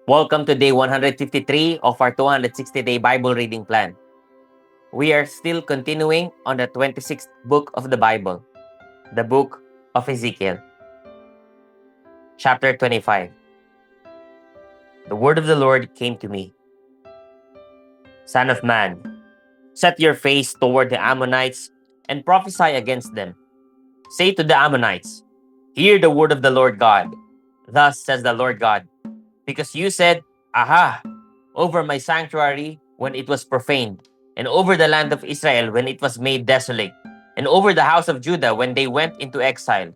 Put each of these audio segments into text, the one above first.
Welcome to day 153 of our 260-day Bible reading plan. We are still continuing on the 26th book of the Bible, the book of Ezekiel. Chapter 25. The word of the Lord came to me. Son of man, set your face toward the Ammonites and prophesy against them. Say to the Ammonites, hear the word of the Lord God. Thus says the Lord God, because you said, Aha, over my sanctuary when it was profaned, and over the land of Israel when it was made desolate, and over the house of Judah when they went into exile.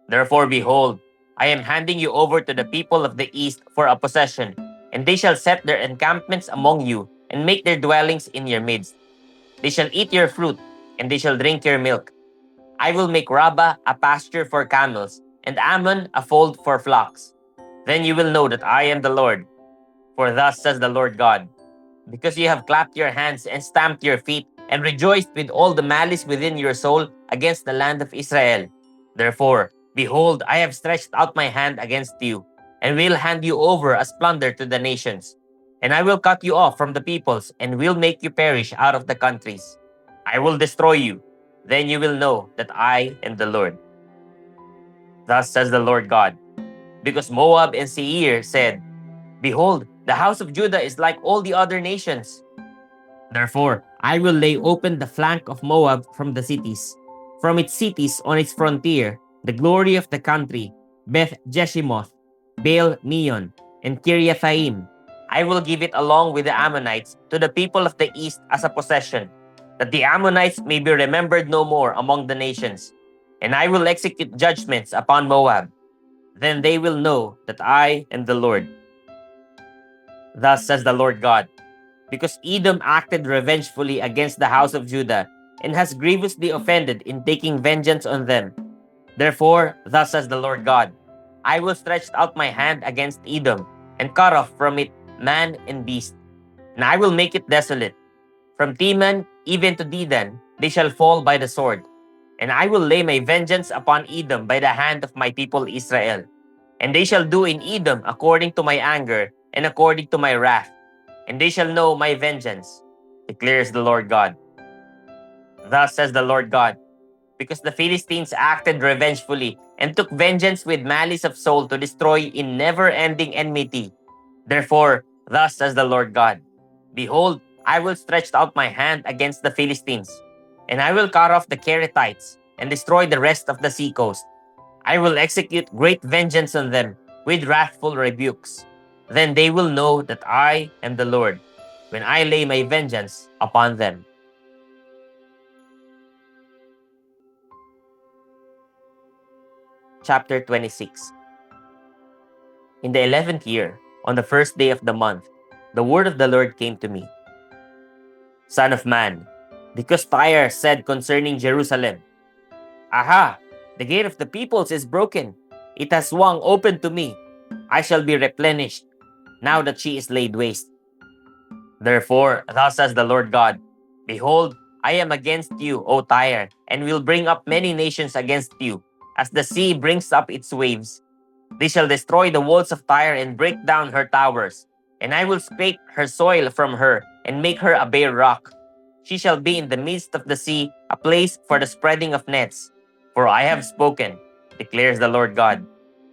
Therefore, behold, I am handing you over to the people of the east for a possession, and they shall set their encampments among you, and make their dwellings in your midst. They shall eat your fruit, and they shall drink your milk. I will make Rabbah a pasture for camels, and Ammon a fold for flocks. Then you will know that I am the Lord. For thus says the Lord God, because you have clapped your hands and stamped your feet and rejoiced with all the malice within your soul against the land of Israel. Therefore, behold, I have stretched out my hand against you, and will hand you over as plunder to the nations. And I will cut you off from the peoples, and will make you perish out of the countries. I will destroy you. Then you will know that I am the Lord. Thus says the Lord God, because Moab and Seir said, Behold, the house of Judah is like all the other nations. Therefore, I will lay open the flank of Moab from the cities. From its cities on its frontier, the glory of the country, Beth Jeshimoth, Baal Meon, and Kiriathaim. I will give it along with the Ammonites to the people of the east as a possession, that the Ammonites may be remembered no more among the nations. And I will execute judgments upon Moab. Then they will know that I am the Lord. Thus says the Lord God, because Edom acted revengefully against the house of Judah, and has grievously offended in taking vengeance on them. Therefore, thus says the Lord God, I will stretch out my hand against Edom, and cut off from it man and beast, and I will make it desolate. From Teman even to Dedan they shall fall by the sword, and I will lay my vengeance upon Edom by the hand of my people Israel. And they shall do in Edom according to my anger and according to my wrath, and they shall know my vengeance, declares the Lord God. Thus says the Lord God, because the Philistines acted revengefully and took vengeance with malice of soul to destroy in never-ending enmity. Therefore, thus says the Lord God, behold, I will stretch out my hand against the Philistines, and I will cut off the Kerethites and destroy the rest of the seacoast. I will execute great vengeance on them with wrathful rebukes. Then they will know that I am the Lord, when I lay my vengeance upon them. Chapter 26. In the 11th year, on the first day of the month, the word of the Lord came to me. Son of man, because Tyre said concerning Jerusalem, Aha, the gate of the peoples is broken. It has swung open to me. I shall be replenished, now that she is laid waste. Therefore, thus says the Lord God, behold, I am against you, O Tyre, and will bring up many nations against you, as the sea brings up its waves. They shall destroy the walls of Tyre and break down her towers, and I will scrape her soil from her and make her a bare rock. She shall be in the midst of the sea, a place for the spreading of nets. For I have spoken, declares the Lord God,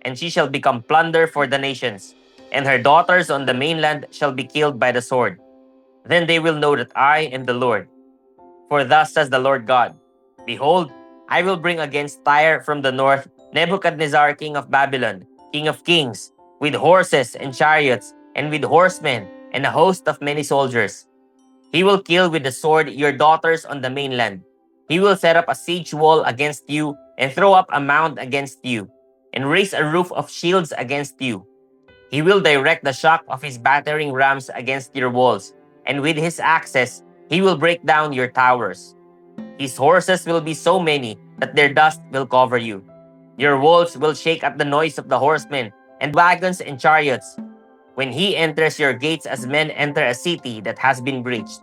and she shall become plunder for the nations, and her daughters on the mainland shall be killed by the sword. Then they will know that I am the Lord. For thus says the Lord God, behold, I will bring against Tyre from the north Nebuchadnezzar king of Babylon, king of kings, with horses and chariots, and with horsemen, and a host of many soldiers. He will kill with the sword your daughters on the mainland. He will set up a siege wall against you, and throw up a mound against you, and raise a roof of shields against you. He will direct the shock of his battering rams against your walls, and with his axes he will break down your towers. His horses will be so many that their dust will cover you. Your walls will shake at the noise of the horsemen, and wagons and chariots, when he enters your gates as men enter a city that has been breached.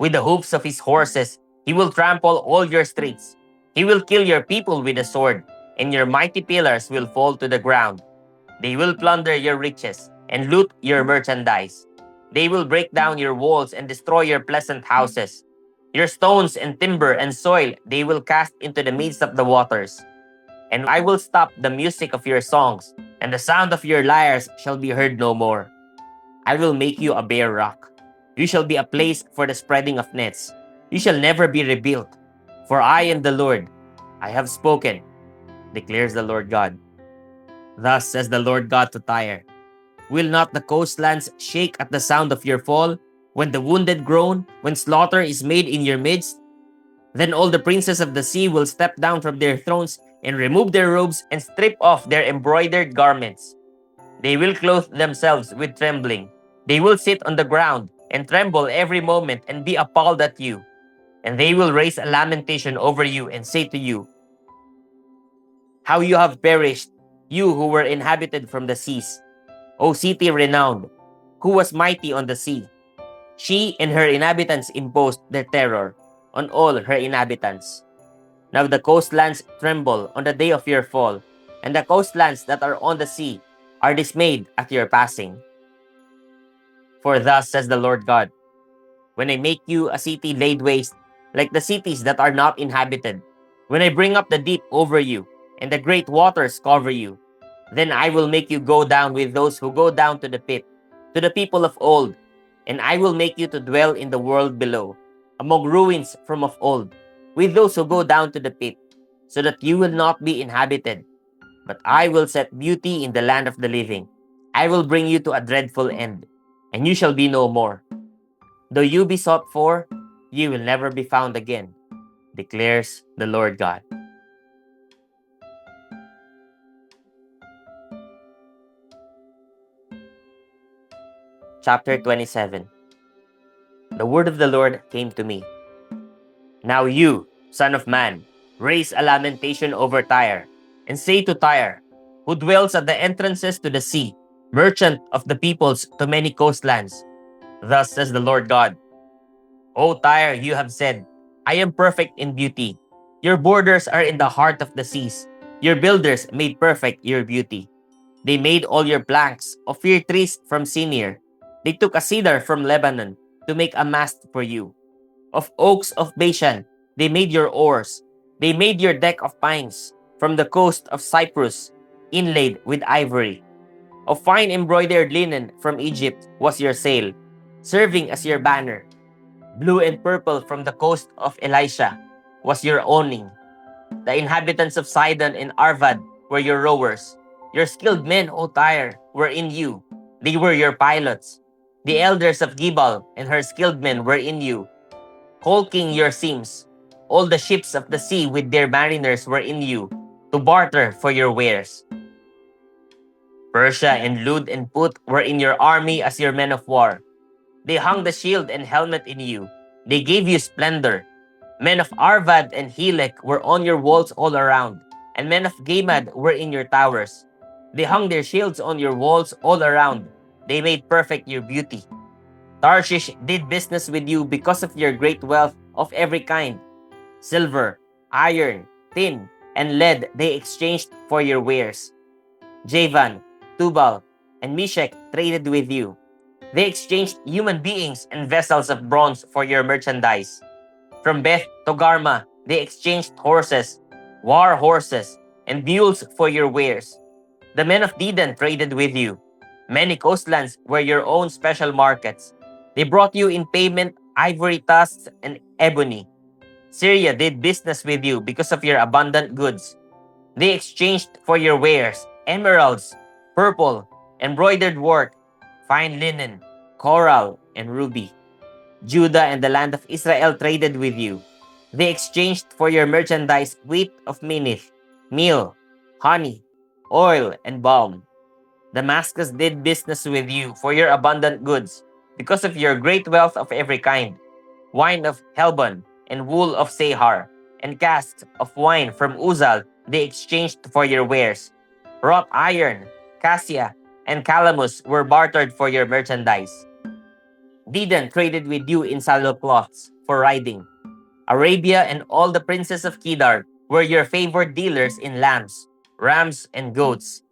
With the hoofs of his horses, he will trample all your streets. He will kill your people with the sword, and your mighty pillars will fall to the ground. They will plunder your riches, and loot your merchandise. They will break down your walls and destroy your pleasant houses. Your stones and timber and soil they will cast into the midst of the waters. And I will stop the music of your songs, and the sound of your lyres shall be heard no more. I will make you a bare rock. You shall be a place for the spreading of nets. You shall never be rebuilt. For I am the Lord. I have spoken, declares the Lord God. Thus says the Lord God to Tyre, will not the coastlands shake at the sound of your fall, when the wounded groan, when slaughter is made in your midst? Then all the princes of the sea will step down from their thrones and remove their robes and strip off their embroidered garments. They will clothe themselves with trembling. They will sit on the ground and tremble every moment and be appalled at you. And they will raise a lamentation over you and say to you, how you have perished, you who were inhabited from the seas. O city renowned, who was mighty on the sea. She and her inhabitants imposed their terror on all her inhabitants. Now the coastlands tremble on the day of your fall, and the coastlands that are on the sea are dismayed at your passing. For thus says the Lord God, when I make you a city laid waste, like the cities that are not inhabited, when I bring up the deep over you, and the great waters cover you, then I will make you go down with those who go down to the pit, to the people of old, and I will make you to dwell in the world below, among ruins from of old, with those who go down to the pit, so that you will not be inhabited. But I will set beauty in the land of the living. I will bring you to a dreadful end, and you shall be no more. Though you be sought for, you will never be found again, declares the Lord God. Chapter 27. The word of the Lord came to me. Now you, son of man, raise a lamentation over Tyre, and say to Tyre, who dwells at the entrances to the sea, merchant of the peoples to many coastlands. Thus says the Lord God, O Tyre, you have said, I am perfect in beauty. Your borders are in the heart of the seas. Your builders made perfect your beauty. They made all your planks of fir trees from Sinir. They took a cedar from Lebanon to make a mast for you. Of oaks of Bashan, they made your oars. They made your deck of pines from the coast of Cyprus, inlaid with ivory. Of fine embroidered linen from Egypt was your sail, serving as your banner. Blue and purple from the coast of Elisha was your awning. The inhabitants of Sidon and Arvad were your rowers. Your skilled men, O Tyre, were in you. They were your pilots. The elders of Gebal and her skilled men were in you, caulking your seams. All the ships of the sea with their mariners were in you, to barter for your wares. Persia and Lud and Put were in your army as your men of war. They hung the shield and helmet in you. They gave you splendor. Men of Arvad and Helek were on your walls all around, and men of Gamad were in your towers. They hung their shields on your walls all around. They made perfect your beauty. Tarshish did business with you because of your great wealth of every kind. Silver, iron, tin, and lead they exchanged for your wares. Javan, Tubal, and Meshech traded with you. They exchanged human beings and vessels of bronze for your merchandise. From Beth Togarmah, they exchanged horses, war horses, and mules for your wares. The men of Dedan traded with you. Many coastlands were your own special markets. They brought you in payment ivory tusks and ebony. Syria did business with you because of your abundant goods. They exchanged for your wares emeralds, purple, embroidered work, fine linen, coral, and ruby. Judah and the land of Israel traded with you. They exchanged for your merchandise wheat of Minnith, meal, honey, oil, and balm. Damascus did business with you for your abundant goods, because of your great wealth of every kind, wine of Helbon, and wool of Sehar, and casks of wine from Uzal they exchanged for your wares. Wrought iron, cassia, and calamus were bartered for your merchandise. Dedan traded with you in saddlecloths for riding. Arabia and all the princes of Kedar were your favored dealers in lambs, rams, and goats.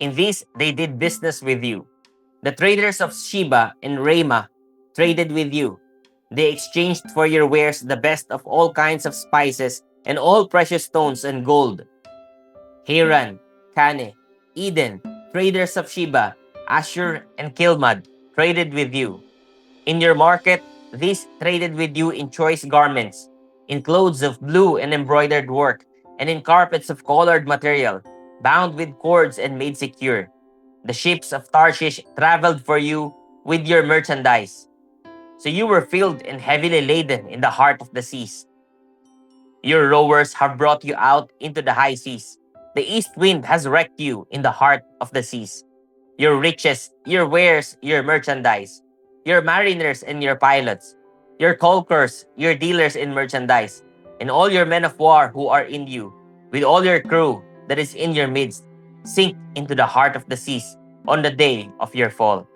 In these they did business with you. The traders of Sheba and Ramah traded with you. They exchanged for your wares the best of all kinds of spices and all precious stones and gold. Haran, Kane, Eden, traders of Sheba, Ashur, and Kilmad traded with you. In your market, these traded with you in choice garments, in clothes of blue and embroidered work, and in carpets of colored material, bound with cords and made secure. The ships of Tarshish traveled for you with your merchandise. So you were filled and heavily laden in the heart of the seas. Your rowers have brought you out into the high seas. The east wind has wrecked you in the heart of the seas. Your riches, your wares, your merchandise, your mariners and your pilots, your caulkers, your dealers in merchandise, and all your men of war who are in you, with all your crew that is in your midst, sink into the heart of the seas on the day of your fall.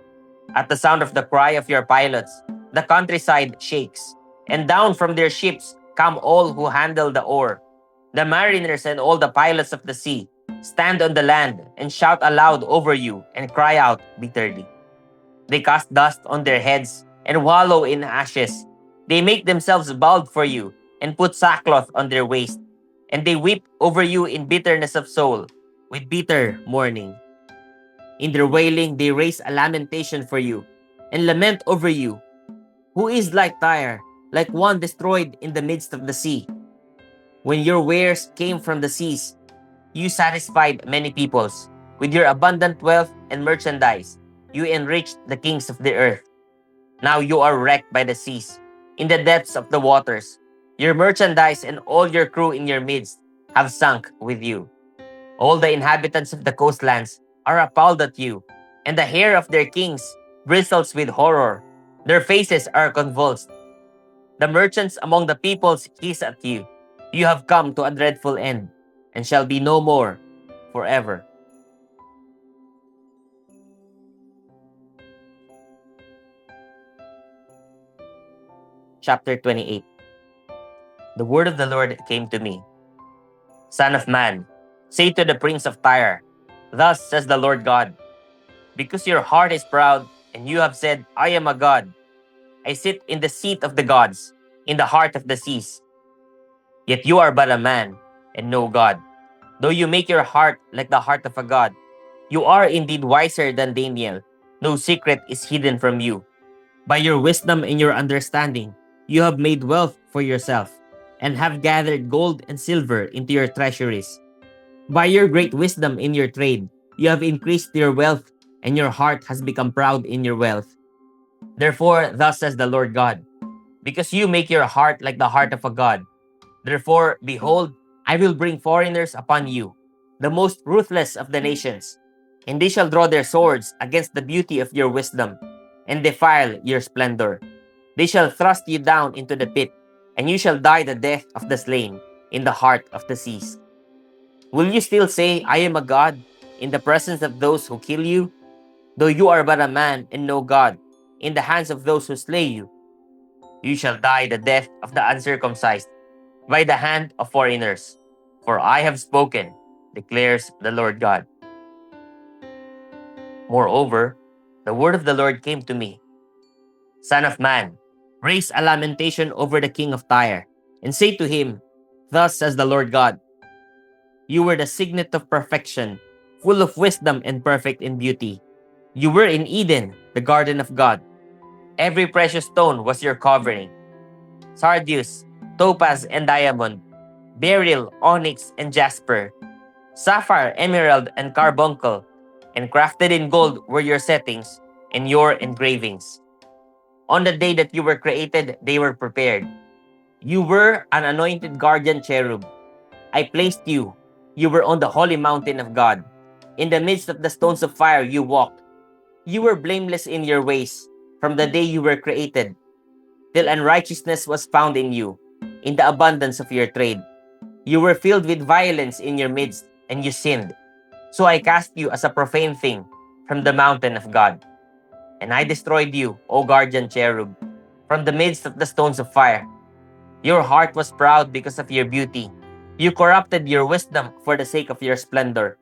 At the sound of the cry of your pilots, the countryside shakes, and down from their ships come all who handle the oar. The mariners and all the pilots of the sea stand on the land and shout aloud over you and cry out bitterly. They cast dust on their heads and wallow in ashes. They make themselves bald for you and put sackcloth on their waist. And they weep over you in bitterness of soul, with bitter mourning. In their wailing, they raise a lamentation for you and lament over you. Who is like Tyre, like one destroyed in the midst of the sea? When your wares came from the seas, you satisfied many peoples. With your abundant wealth and merchandise, you enriched the kings of the earth. Now you are wrecked by the seas, in the depths of the waters. Your merchandise and all your crew in your midst have sunk with you. All the inhabitants of the coastlands are appalled at you, and the hair of their kings bristles with horror. Their faces are convulsed. The merchants among the peoples hiss at you. You have come to a dreadful end, and shall be no more forever. Chapter 28. The word of the Lord came to me. Son of man, say to the prince of Tyre, thus says the Lord God, because your heart is proud, and you have said, I am a god. I sit in the seat of the gods, in the heart of the seas. Yet you are but a man, and no god. Though you make your heart like the heart of a god, you are indeed wiser than Daniel. No secret is hidden from you. By your wisdom and your understanding, you have made wealth for yourself, and have gathered gold and silver into your treasuries. By your great wisdom in your trade, you have increased your wealth, and your heart has become proud in your wealth. Therefore, thus says the Lord God, because you make your heart like the heart of a god, therefore, behold, I will bring foreigners upon you, the most ruthless of the nations, and they shall draw their swords against the beauty of your wisdom, and defile your splendor. They shall thrust you down into the pit, and you shall die the death of the slain in the heart of the seas. Will you still say, I am a god, in the presence of those who kill you? Though you are but a man and no god, in the hands of those who slay you, you shall die the death of the uncircumcised, by the hand of foreigners. For I have spoken, declares the Lord God. Moreover, the word of the Lord came to me. Son of man, raise a lamentation over the king of Tyre, and say to him, thus says the Lord God, you were the signet of perfection, full of wisdom and perfect in beauty. You were in Eden, the garden of God. Every precious stone was your covering: sardius, topaz, and diamond, beryl, onyx, and jasper, sapphire, emerald, and carbuncle, and crafted in gold were your settings and your engravings. On the day that you were created, they were prepared. You were an anointed guardian cherub. I placed you. You were on the holy mountain of God. In the midst of the stones of fire you walked. You were blameless in your ways from the day you were created, till unrighteousness was found in you, in the abundance of your trade. You were filled with violence in your midst, and you sinned. So I cast you as a profane thing from the mountain of God. And I destroyed you, O guardian cherub, from the midst of the stones of fire. Your heart was proud because of your beauty. You corrupted your wisdom for the sake of your splendor.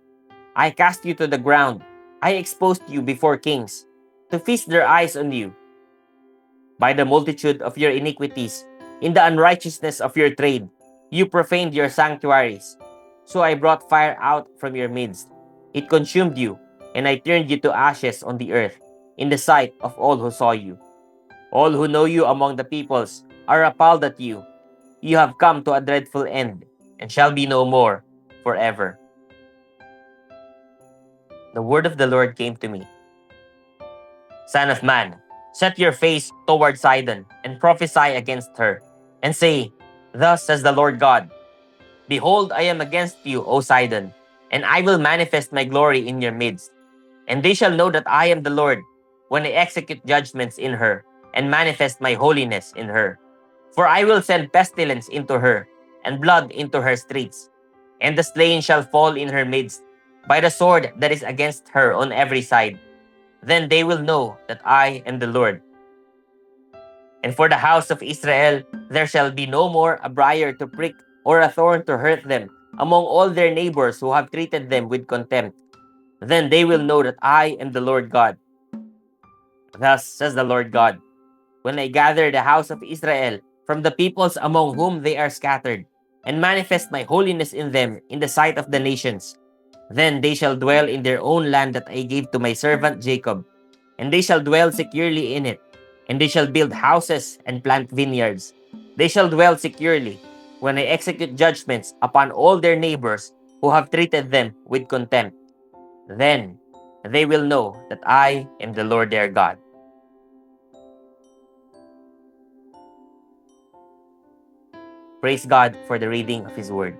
I cast you to the ground. I exposed you before kings. to feast their eyes on you. By the multitude of your iniquities, in the unrighteousness of your trade, you profaned your sanctuaries. So I brought fire out from your midst. It consumed you, and I turned you to ashes on the earth, in the sight of all who saw you. All who know you among the peoples are appalled at you. You have come to a dreadful end, and shall be no more forever. The word of the Lord came to me. Son of man, set your face toward Sidon, and prophesy against her, and say, Thus says the Lord God, Behold, I am against you, O Sidon, and I will manifest my glory in your midst. And they shall know that I am the Lord, when I execute judgments in her, and manifest my holiness in her. For I will send pestilence into her, and blood into her streets. And the slain shall fall in her midst, by the sword that is against her on every side. Then they will know that I am the Lord. And for the house of Israel, there shall be no more a briar to prick or a thorn to hurt them among all their neighbors who have treated them with contempt. Then they will know that I am the Lord God. Thus says the Lord God, when I gather the house of Israel from the peoples among whom they are scattered, and manifest my holiness in them in the sight of the nations, then they shall dwell in their own land that I gave to my servant Jacob, and they shall dwell securely in it, and they shall build houses and plant vineyards. They shall dwell securely when I execute judgments upon all their neighbors who have treated them with contempt. Then they will know that I am the Lord their God. Praise God for the reading of His Word.